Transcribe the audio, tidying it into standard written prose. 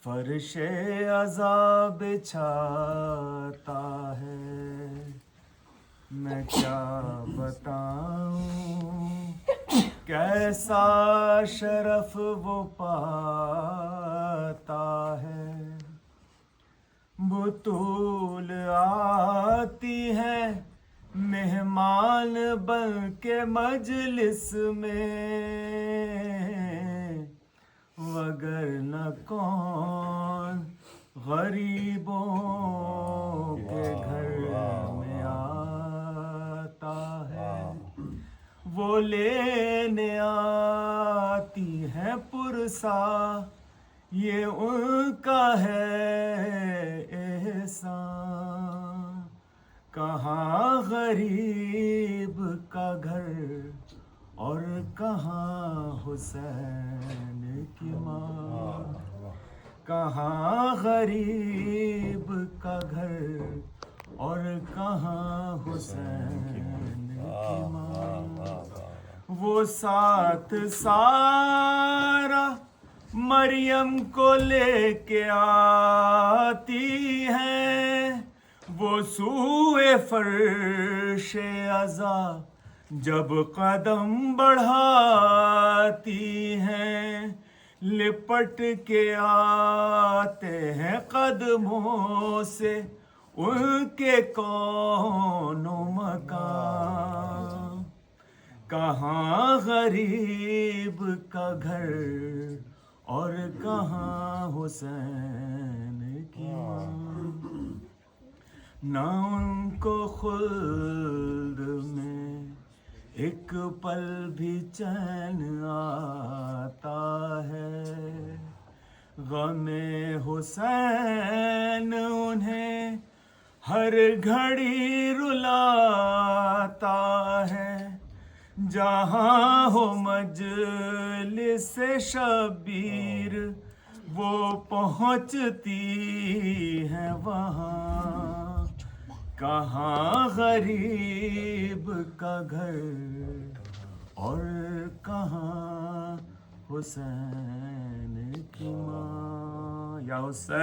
فرش عذاب بچھاتا ہے، میں کیا بتاؤں کیسا شرف وہ پاتا ہے۔ بطول آتی ہے مہمان بن کے مجلس میں، وگرنہ کون غریبوں کے گھر میں آتا ہے۔ وہ لینے آتی ہے پرسا، یہ ان کا ہے احسان۔ کہاں غریب کا گھر اور کہاں حسین کی ماں، کہاں غریب کا گھر اور کہاں حسین کی ماں۔ وہ ساتھ سارا مریم کو لے کے آتی ہے، وہ سوئے فرش عزا جب قدم بڑھاتی ہیں، لپٹ کے آتے ہیں قدموں سے ان کے کون و مکان۔ کہاں غریب کا گھر اور کہاں حسین کی ماں۔ نہ ان کو خلد میں ایک پل بھی چین آتا ہے، غم حسین انہیں ہر گھڑی رلاتا ہے۔ جہاں ہو مجلس شبیر وہ پہنچتی ہیں وہاں۔ کہاں غریب کا گھر اور کہاں حسین کی ماں۔ یا حسین